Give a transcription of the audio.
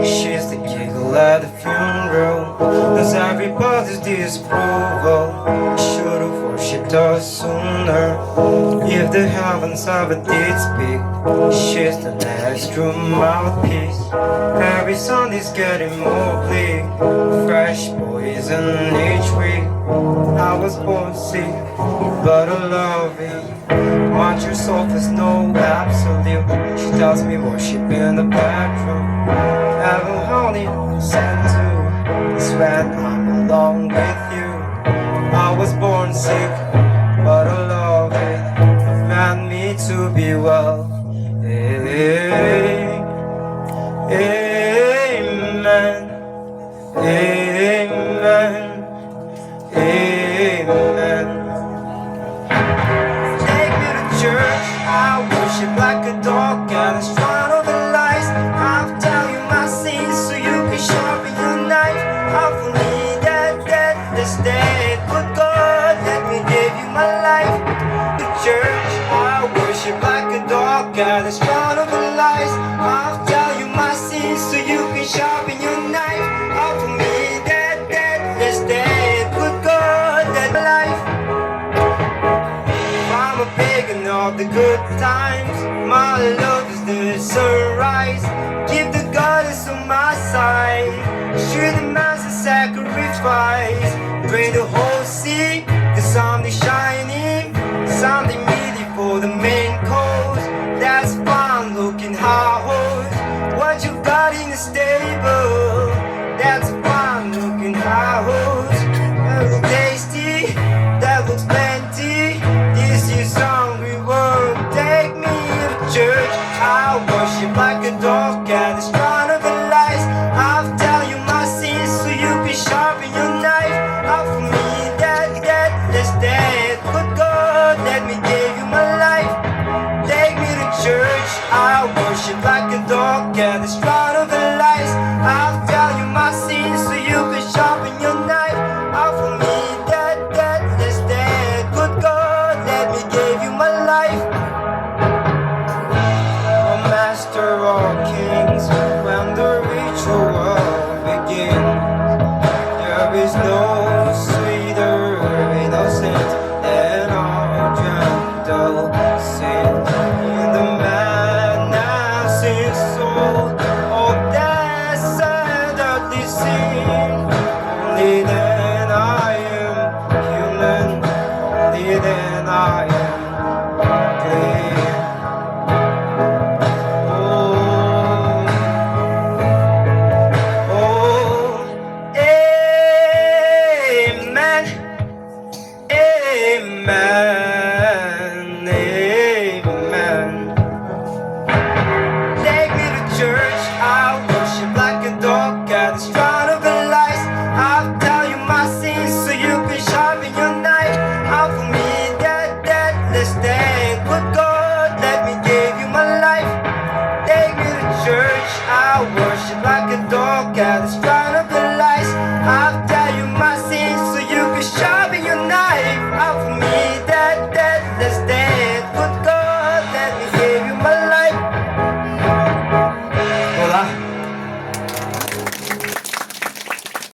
She's the giggle at the funeral, there's everybody's disapproval. Should've worshipped her sooner, if the heavens ever did speak. She's the next true mouthpiece. Every Sunday's getting more bleak, fresh poison each week. I was born sick, but I love it. Want your soul, there's no absolute. She tells me worship in the bedroom. Heaven only sent to is when I'm alone with you. I was born sick, but I love it. Meant me to be well. Amen. Amen. Amen. Amen. Take me to church, I worship like a dog and it's trying to the lies. I'll tell you my sins so you can sharpen your knife. I'll believe that this day, but God, let me give you my life. To church, I worship like a dog and it's trying to the lies. I'll tell you my sins so you can sharpen your knife. I'll believe that this day, but God, let my life. I'm a pagan of the good times. My love is the sunrise. Keep the goddess on my side. Shoot the massive sacrifice. Pray the whole sea, the something shining, something meaty for the main course. That's fine looking house. What you got in the stable? That's fine looking house. That looks tasty, that looks plenty. This is hungry world, take me to church. I worship like a dog and it's trying to be lies. I'll tell you my sins so you can sharpen your knife. Offer me that that's dead, but God, let me give you my life. Take me to church. I worship like a dog and it's trying to be lies. I'll tell you my sins so you can sharpen your knife. Offer me that that's dead, but God, let me give you my life. Oh, Master of Kings, when the ritual begins, there is no sweeter innocence than our gentle sin. In the madness in soul, oh, that's earthly sin.